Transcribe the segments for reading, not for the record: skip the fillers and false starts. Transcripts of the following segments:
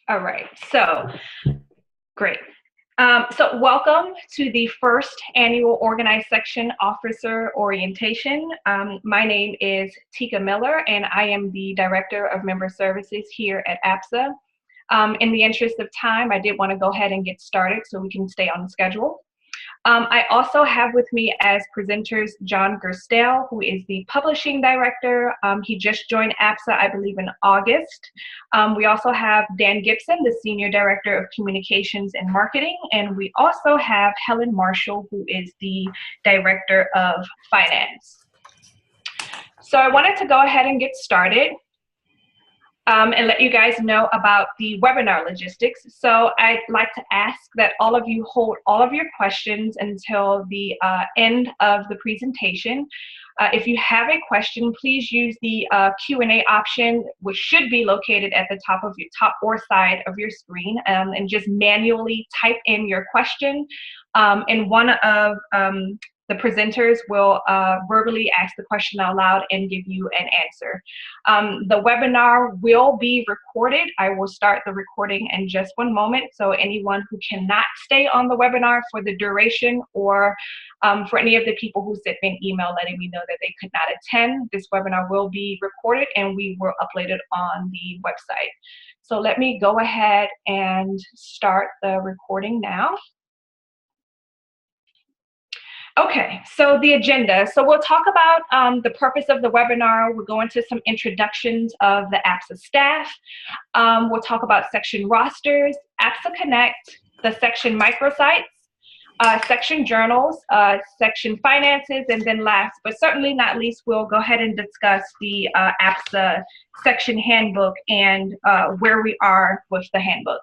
All right, so great. So welcome to the first annual Organized Section Officer Orientation. My name is Teka Miller, and I am the Director of Member Services here at APSA. In the interest of time, I did want to go ahead and get started so we can stay on schedule. I also have with me as presenters John Gurstelle, who is the Publishing Director. He just joined APSA, I believe, in August. We also have Dan Gibson, the Senior Director of Communications and Marketing. And we also have Helen Marshall, who is the Director of Finance. So I wanted to go ahead and get started. And let you guys know about the webinar logistics. So I'd like to ask that all of you hold all of your questions until the end of the presentation. If you have a question, please use the Q&A option, which should be located at the top or side of your screen, and just manually type in your question. And one of the presenters will verbally ask the question out loud and give you an answer. The webinar will be recorded. I will start the recording in just one moment. So anyone who cannot stay on the webinar for the duration, or for any of the people who sent me an email letting me know that they could not attend, this webinar will be recorded and we will upload it on the website. So let me go ahead and start the recording now. Okay, so the agenda. So we'll talk about the purpose of the webinar. We'll go into some introductions of the APSA staff. We'll talk about section rosters, APSA Connect, the section microsites, section journals, section finances, and then last but certainly not least, we'll go ahead and discuss the APSA section handbook and where we are with the handbook.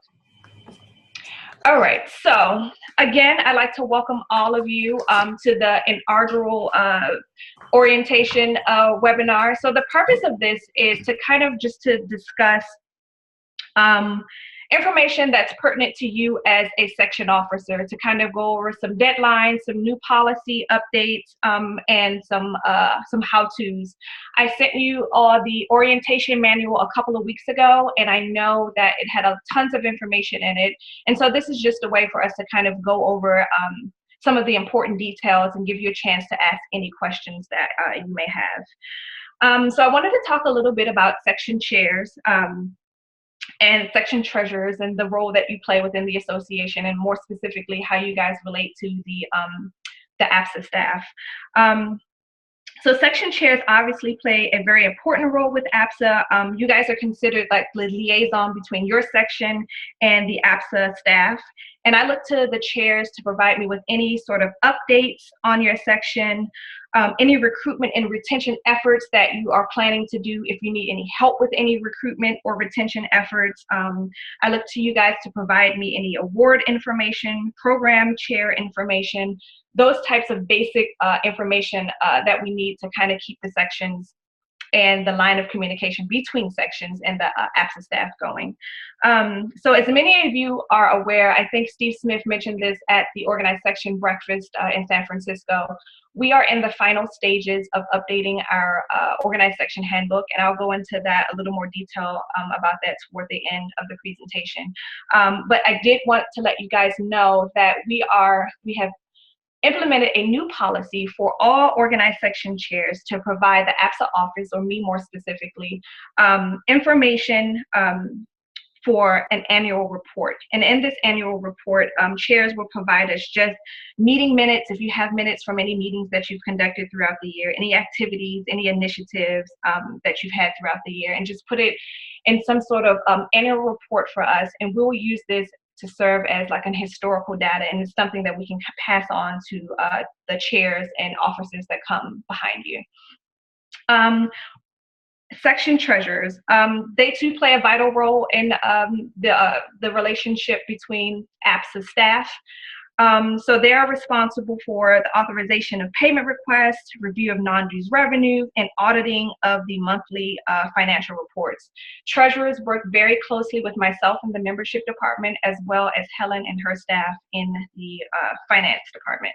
All right, so again, I'd like to welcome all of you to the inaugural orientation webinar. So the purpose of this is to kind of just to discuss information that's pertinent to you as a section officer, to kind of go over some deadlines, some new policy updates, and some how-tos. I sent you all the orientation manual a couple of weeks ago, and I know that it had tons of information in it. And so this is just a way for us to kind of go over some of the important details and give you a chance to ask any questions that you may have. So I wanted to talk a little bit about section chairs and section treasurers and the role that you play within the association, and more specifically how you guys relate to the APSA staff. So section chairs obviously play a very important role with APSA. You guys are considered like the liaison between your section and the APSA staff. And I look to the chairs to provide me with any sort of updates on your section, any recruitment and retention efforts that you are planning to do. If you need any help with any recruitment or retention efforts, I look to you guys to provide me any award information, program chair information, those types of basic information that we need to kind of keep the sections and the line of communication between sections and the APSA staff going. So as many of you are aware, I think Steve Smith mentioned this at the Organized Section Breakfast in San Francisco, we are in the final stages of updating our Organized Section Handbook, and I'll go into that a little more detail about that toward the end of the presentation. But I did want to let you guys know that we have implemented a new policy for all organized section chairs to provide the APSA office, or me more specifically, information for an annual report. And in this annual report, chairs will provide us just meeting minutes, if you have minutes from any meetings that you've conducted throughout the year, any activities, any initiatives that you've had throughout the year, and just put it in some sort of annual report for us. And we'll use this to serve as like an historical data, and it's something that we can pass on to the chairs and officers that come behind you. Section treasurers, they too play a vital role in the relationship between APSA staff. So they are responsible for the authorization of payment requests, review of non-dues revenue, and auditing of the monthly financial reports. Treasurers work very closely with myself in the membership department, as well as Helen and her staff in the finance department.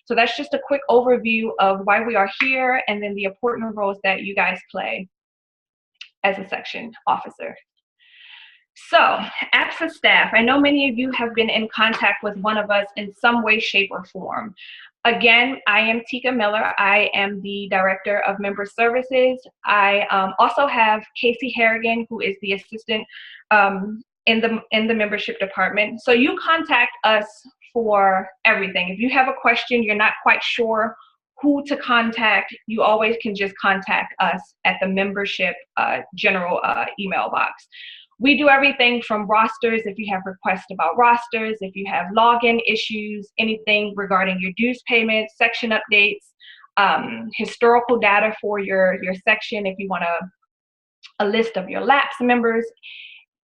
So that's just a quick overview of why we are here, and then the important roles that you guys play as a section officer. So, APSA staff, I know many of you have been in contact with one of us in some way, shape, or form. Again, I am Teka Miller. I am the Director of Member Services. I also have Casey Harrigan, who is the Assistant in the Membership Department. So you contact us for everything. If you have a question, you're not quite sure who to contact, you always can just contact us at the membership general email box. We do everything from rosters, if you have requests about rosters, if you have login issues, anything regarding your dues payments, section updates, historical data for your section, if you want a list of your lapsed members,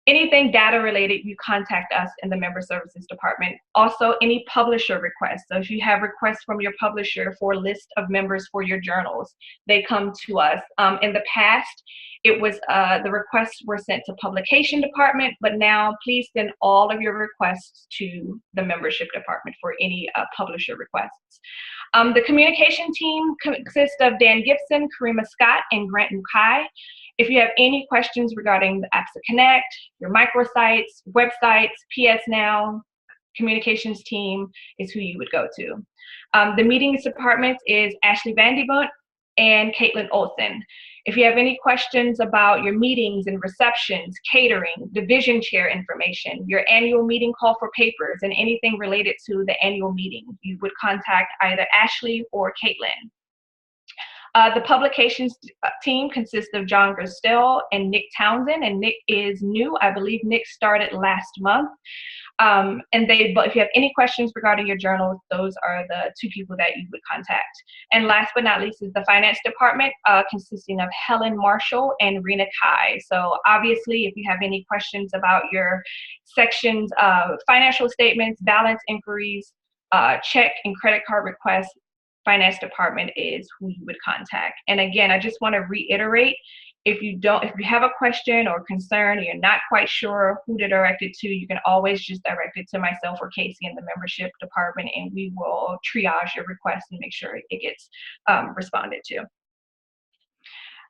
anything data related, you contact us in the Member Services Department. Also, any publisher requests. So if you have requests from your publisher for a list of members for your journals, they come to us. In the past, it was the requests were sent to Publication Department, but now please send all of your requests to the Membership Department for any publisher requests. The communication team consists of Dan Gibson, Karima Scott, and Grant Mukai. If you have any questions regarding the APSA Connect, your microsites, websites, PS Now, communications team is who you would go to. The meetings department is Ashley Vanderbunt and Caitlin Olson. If you have any questions about your meetings and receptions, catering, division chair information, your annual meeting call for papers, and anything related to the annual meeting, you would contact either Ashley or Caitlin. The publications team consists of John Gurstelle and Nick Townsend, and Nick is new. I believe Nick started last month. But if you have any questions regarding your journals, those are the two people that you would contact. And last but not least is the finance department, consisting of Helen Marshall and Rena Kai. So obviously, if you have any questions about your sections of financial statements, balance inquiries, check and credit card requests, finance department is who you would contact. And again, I just want to reiterate, if you have a question or concern, or you're not quite sure who to direct it to, you can always just direct it to myself or Casey in the membership department, and we will triage your request and make sure it gets responded to.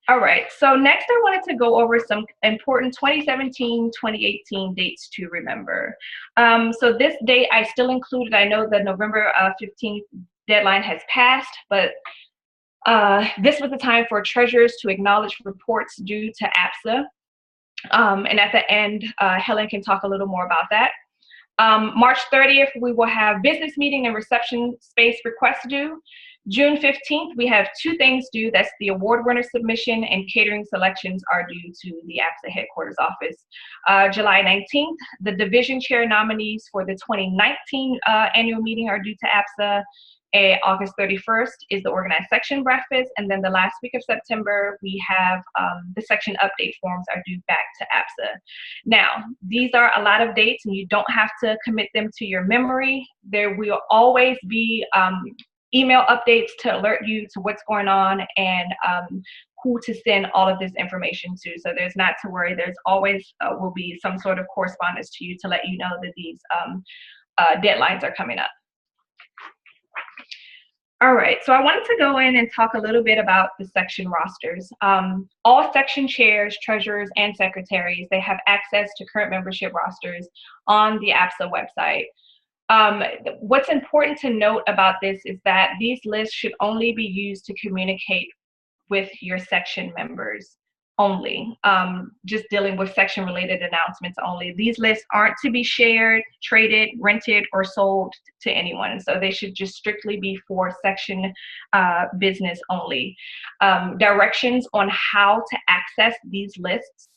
All right, so next I wanted to go over some important 2017-2018 dates to remember. So this date I still included. I know the November 15th deadline has passed, but this was the time for treasurers to acknowledge reports due to APSA. And at the end, Helen can talk a little more about that. March 30th, we will have business meeting and reception space requests due. June 15th, we have two things due. That's the award winner submission and catering selections are due to the APSA headquarters office. July 19th, the division chair nominees for the 2019 annual meeting are due to APSA. August 31st is the organized section breakfast, and then the last week of September, we have the section update forms are due back to APSA. Now, these are a lot of dates, and you don't have to commit them to your memory. There will always be email updates to alert you to what's going on and who to send all of this information to. So there's not to worry. There's always will be some sort of correspondence to you to let you know that these deadlines are coming up. All right, so I wanted to go in and talk a little bit about the section rosters. All section chairs, treasurers, and secretaries, they have access to current membership rosters on the APSA website. What's important to note about this is that these lists should only be used to communicate with your section members only, just dealing with section related announcements only. These lists aren't to be shared, traded, rented, or sold to anyone. So they should just strictly be for section business only. Directions on how to access these lists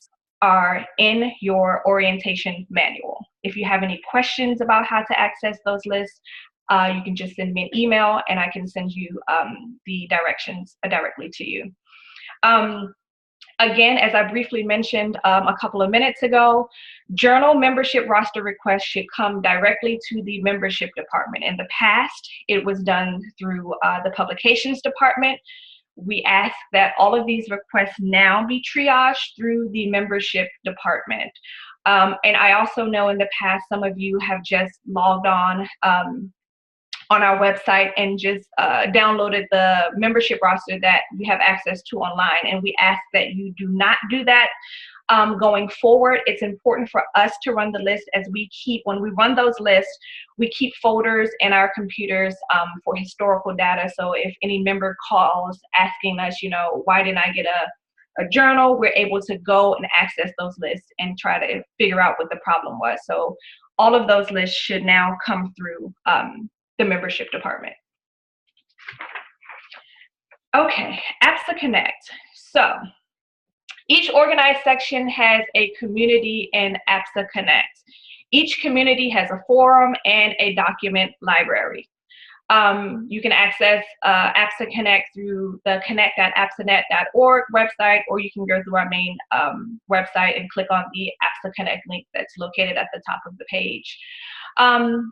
are in your orientation manual. If you have any questions about how to access those lists, you can just send me an email and I can send you the directions directly to you. Again, as I briefly mentioned a couple of minutes ago, journal membership roster requests should come directly to the membership department. In the past, it was done through the publications department. We ask that all of these requests now be triaged through the membership department. And I also know in the past, some of you have just logged on our website and just downloaded the membership roster that you have access to online. And we ask that you do not do that. going forward. It's important for us to run the list as when we run those lists, we keep folders in our computers for historical data. So if any member calls asking us, why didn't I get a journal, we're able to go and access those lists and try to figure out what the problem was. So all of those lists should now come through the membership department. Okay, APSA Connect. So each organized section has a community in APSA Connect. Each community has a forum and a document library. You can access APSA Connect through the connect.apsanet.org website, or you can go through our main website and click on the APSA Connect link that's located at the top of the page.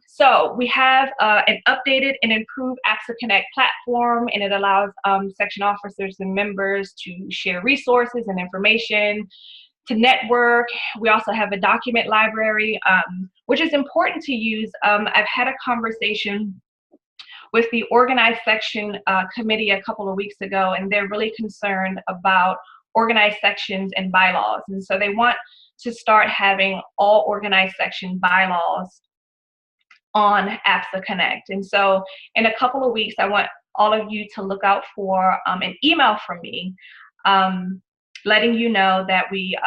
So we have an updated and improved APSA Connect platform, and it allows section officers and members to share resources and information, to network. We also have a document library, which is important to use. I've had a conversation with the organized section committee a couple of weeks ago, and they're really concerned about organized sections and bylaws. And so they want to start having all organized section bylaws on APSA Connect. And so in a couple of weeks, I want all of you to look out for an email from me letting you know that we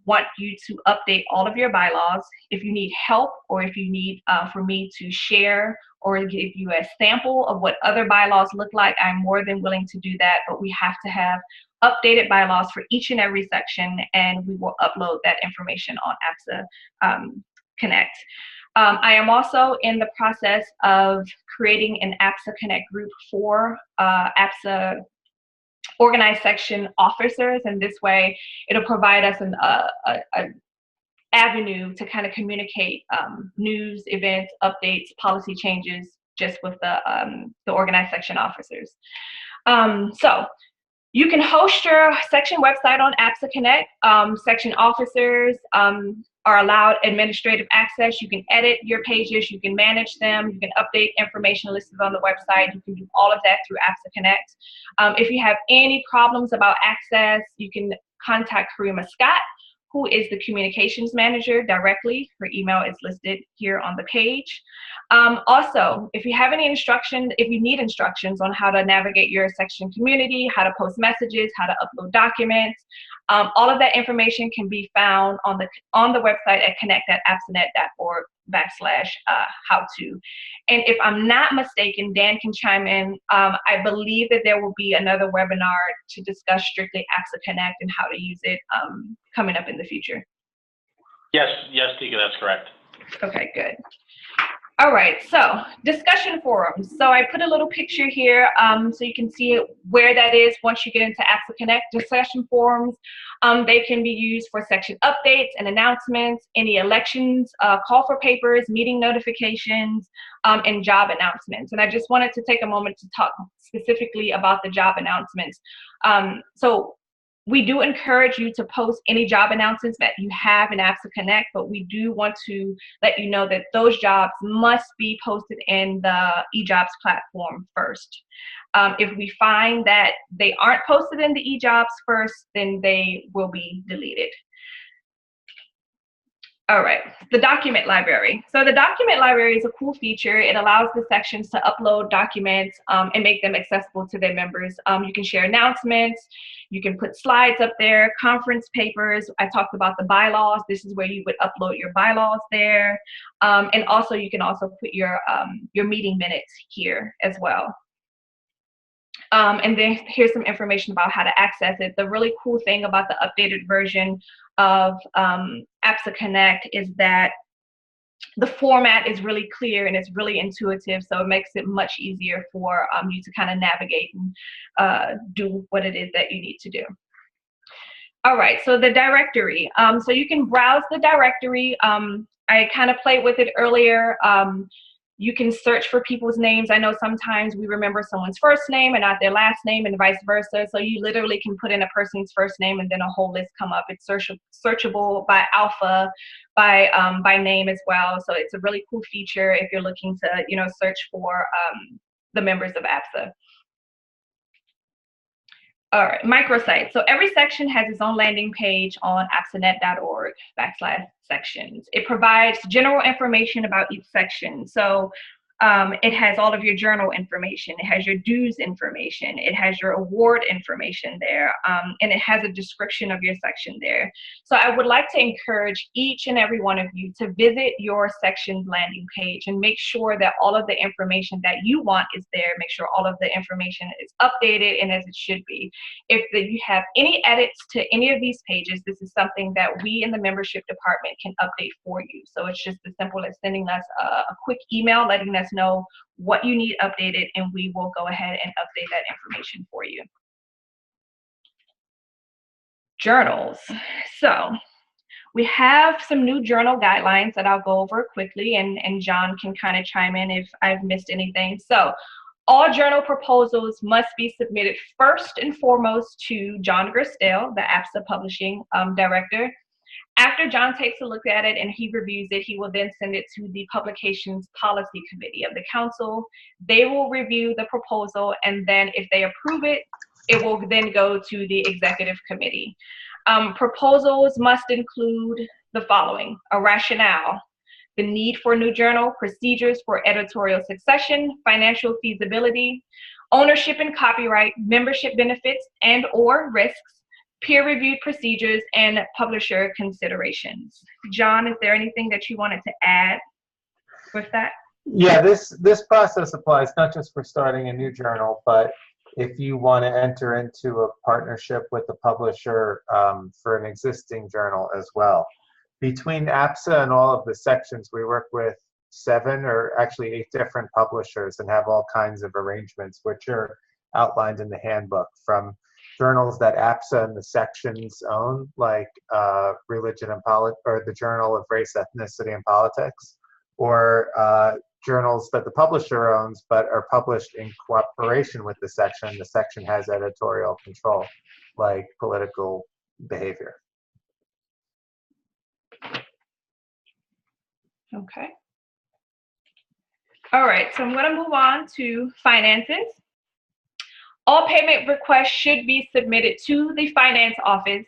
want you to update all of your bylaws. If you need help, or if you need for me to share or give you a sample of what other bylaws look like, I'm more than willing to do that, but we have to have updated bylaws for each and every section, and we will upload that information on APSA Connect. I am also in the process of creating an APSA Connect group for APSA organized section officers, and this way it'll provide us an avenue to kind of communicate news, events, updates, policy changes just with the organized section officers. So you can host your section website on APSA Connect. Section officers are allowed administrative access. You can edit your pages, you can manage them, you can update information listed on the website. You can do all of that through APSA Connect. If you have any problems about access, you can contact Karima Scott, who is the communications manager, directly. Her email is listed here on the page. Also, if you have any instructions, if you need instructions on how to navigate your section community, how to post messages, how to upload documents, all of that information can be found on the website at connect.apsanet.org/how-to. And if I'm not mistaken, Dan can chime in. I believe that there will be another webinar to discuss strictly APSA Connect and how to use it coming up in the future. Yes, Teka, that's correct. Okay, good. All right, so discussion forums. So I put a little picture here so you can see where that is once you get into APSA Connect. Discussion forums, they can be used for section updates and announcements, any elections, call for papers, meeting notifications, and job announcements. And I just wanted to take a moment to talk specifically about the job announcements. So we do encourage you to post any job announcements that you have in APSA Connect, but we do want to let you know that those jobs must be posted in the eJobs platform first. If we find that they aren't posted in the eJobs first, then they will be deleted. All right, the document library. So the document library is a cool feature. It allows the sections to upload documents and make them accessible to their members. You can share announcements, you can put slides up there, conference papers. I talked about the bylaws. This is where you would upload your bylaws there. And also you can also put your meeting minutes here as well. And then here's some information about how to access it. The really cool thing about the updated version of APSA Connect is that the format is really clear and it's really intuitive, so it makes it much easier for you to kind of navigate and do what it is that you need to do. All right, so the directory. So you can browse the directory. I kind of played with it earlier. You can search for people's names. I know sometimes we remember someone's first name and not their last name, and vice versa. So you literally can put in a person's first name and then a whole list come up. It's searchable by alpha, by name as well. So it's a really cool feature if you're looking to search for the members of APSA. All right, microsite. So every section has its own landing page on apsanet.org/sections. It provides general information about each section. So it has all of your journal information. It has your dues information. It has your award information there. And it has a description of your section there. So I would like to encourage each and every one of you to visit your section's landing page and make sure that all of the information that you want is there. Make sure all of the information is updated and as it should be. If you have any edits to any of these pages, this is something that we in the membership department can update for you. So it's just as simple as sending us a quick email letting us know what you need updated, and we will go ahead and update that information for you. Journals. So we have some new journal guidelines that I'll go over quickly, and John can kind of chime in if I've missed anything. So all journal proposals must be submitted first and foremost to John Gurstelle, the APSA Publishing Director. After John takes a look at it and he reviews it, he will then send it to the Publications Policy Committee of the Council. They will review the proposal, and then if they approve it, it will then go to the Executive Committee. Proposals must include the following: a rationale, the need for a new journal, procedures for editorial succession, financial feasibility, ownership and copyright, membership benefits and/or risks, peer-reviewed procedures, and publisher considerations. John, is there anything that you wanted to add with that? Yeah, this process applies not just for starting a new journal, but if you want to enter into a partnership with the publisher for an existing journal as well. Between APSA and all of the sections, we work with 7 or actually 8 different publishers and have all kinds of arrangements, which are outlined in the handbook, from journals that APSA and the sections own, like Religion and or the Journal of Race, Ethnicity, and Politics, or journals that the publisher owns but are published in cooperation with the section. The section has editorial control, like Political Behavior. Okay. All right, so I'm going to move on to finances. All payment requests should be submitted to the finance office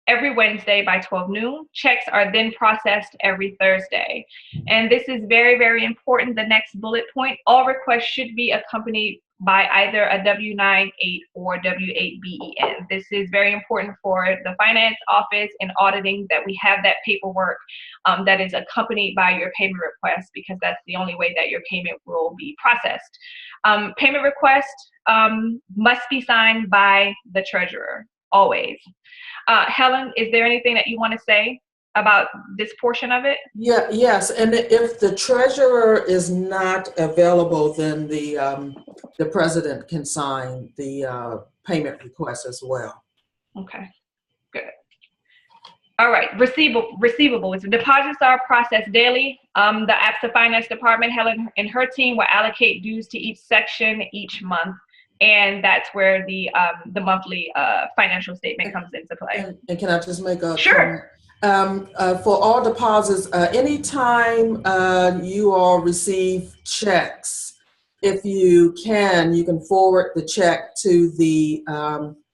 every Wednesday by 12 noon. Checks are then processed every Thursday. And this is very, very important. The next bullet point: all requests should be accompanied by either a W-9-8 or W-8-BEN. This is very important for the finance office in auditing, that we have that paperwork that is accompanied by your payment request, because that's the only way that your payment will be processed. Payment request must be signed by the treasurer, always. Helen, is there anything that you want to say about this portion of it? Yeah, yes, and if the treasurer is not available, then the president can sign the payment request as well. Okay, good. All right, receivables. Deposits are processed daily. The APSA Finance Department, Helen and her team, will allocate dues to each section each month. And that's where the monthly financial statement comes into play. And can I just make a Sure. comment? For all deposits, anytime you all receive checks, if you can forward the check to the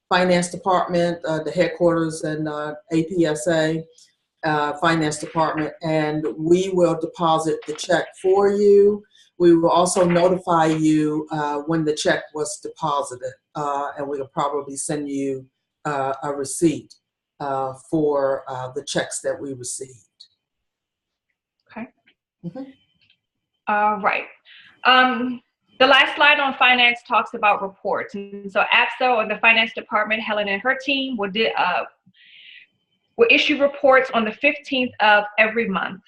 finance department, the headquarters and APSA finance department, and we will deposit the check for you. We will also notify you when the check was deposited, and we'll probably send you a receipt for the checks that we received. Okay. Mm-hmm. All right. The last slide on finance talks about reports. And so APSA, or the finance department, Helen and her team, will issue reports on the 15th of every month.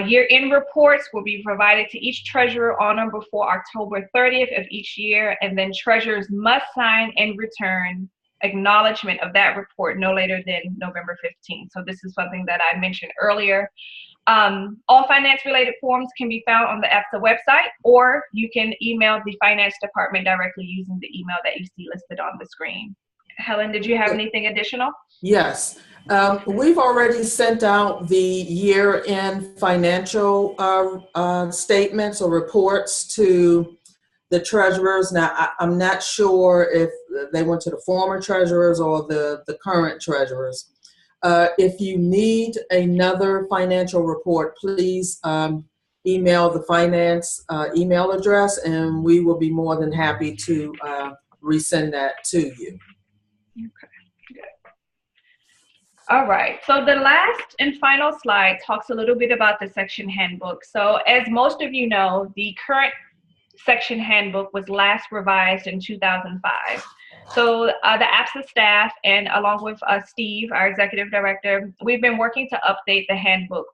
Year-end reports will be provided to each treasurer on or before October 30th of each year, and then treasurers must sign and return acknowledgement of that report no later than November 15th. So this is something that I mentioned earlier. All finance-related forms can be found on the APSA website, or you can email the finance department directly using the email that you see listed on the screen. Helen, did you have anything additional? Yes. We've already sent out the year-end financial statements or reports to the treasurers. Now, I'm not sure if they went to the former treasurers or the current treasurers. If you need another financial report, please email the finance email address, and we will be more than happy to resend that to you. Okay, good. All right, so the last and final slide talks a little bit about the section handbook. So as most of you know, the current section handbook was last revised in 2005. So the APSA staff, and along with Steve, our executive director, we've been working to update the handbook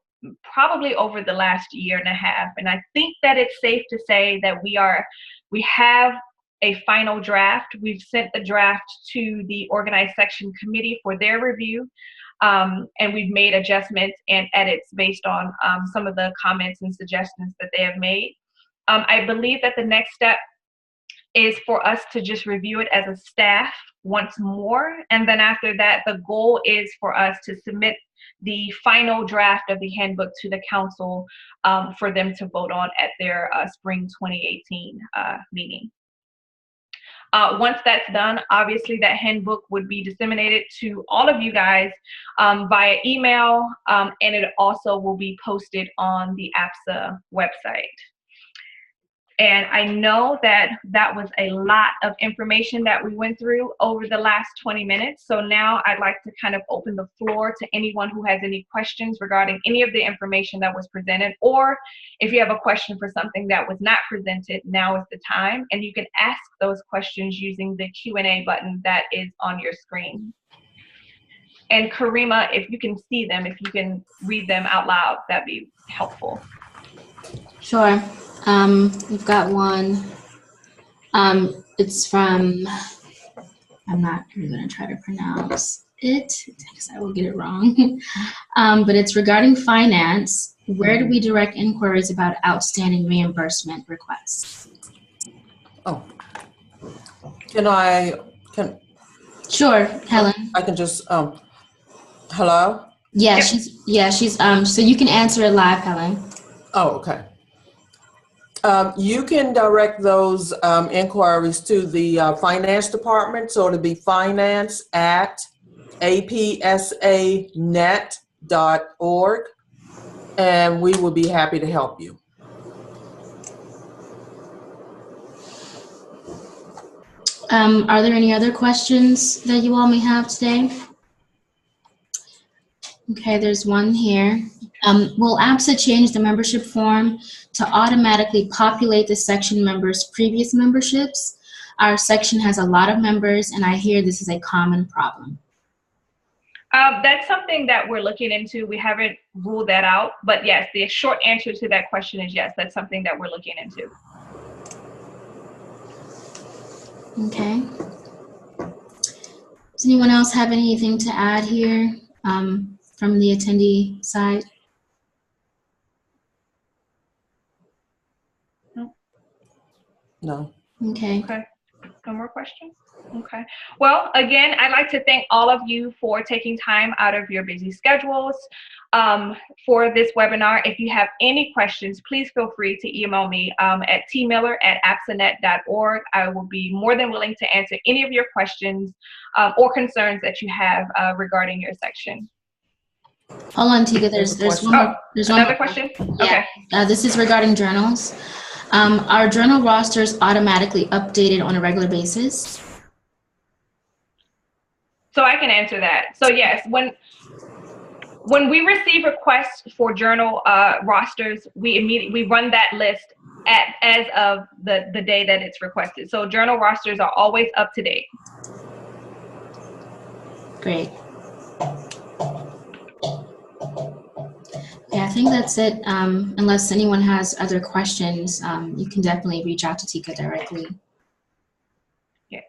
probably over the last year and a half. And I think that it's safe to say that we have a final draft. We've sent the draft to the organized section committee for their review. And we've made adjustments and edits based on some of the comments and suggestions that they have made. I believe that the next step is for us to just review it as a staff once more. And then after that, the goal is for us to submit the final draft of the handbook to the council for them to vote on at their spring 2018 meeting. Once that's done, obviously that handbook would be disseminated to all of you guys via email, and it also will be posted on the APSA website. And I know that that was a lot of information that we went through over the last 20 minutes. So now I'd like to kind of open the floor to anyone who has any questions regarding any of the information that was presented, or if you have a question for something that was not presented, now is the time. And you can ask those questions using the Q&A button that is on your screen. And Karima, if you can see them, if you can read them out loud, that'd be helpful. Sure. We've got one. It's from, I'm not even going to try to pronounce it because I will get it wrong. But it's regarding finance. Where do we direct inquiries about outstanding reimbursement requests? Oh, can Sure, Helen. I can just hello? Yeah, Yep. she's so you can answer it live, Helen. Oh, okay. You can direct those inquiries to the finance department, so it'll be finance@apsanet.org, and we will be happy to help you. Are there any other questions that you all may have today? Okay, there's one here. Will APSA change the membership form to automatically populate the section members' previous memberships? Our section has a lot of members, and I hear this is a common problem. That's something that we're looking into. We haven't ruled that out, but yes, the short answer to that question is yes, that's something that we're looking into. Okay. Does anyone else have anything to add here from the attendee side? No. Okay. Okay. No more questions? Okay. Well, again, I'd like to thank all of you for taking time out of your busy schedules for this webinar. If you have any questions, please feel free to email me at tmiller@apsanet.org. I will be more than willing to answer any of your questions or concerns that you have regarding your section. Hold on, Teka. There's one more. There's another question? Yeah. Okay. This is regarding journals. Are journal rosters automatically updated on a regular basis? So I can answer that. So yes, when we receive requests for journal rosters, we run that list as of the day that it's requested. So journal rosters are always up to date. Great. Yeah, I think that's it. Unless anyone has other questions, you can definitely reach out to Teka directly. Yeah.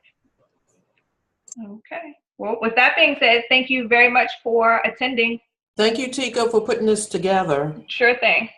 Okay. Well, with that being said, thank you very much for attending. Thank you, Teka, for putting this together. Sure thing.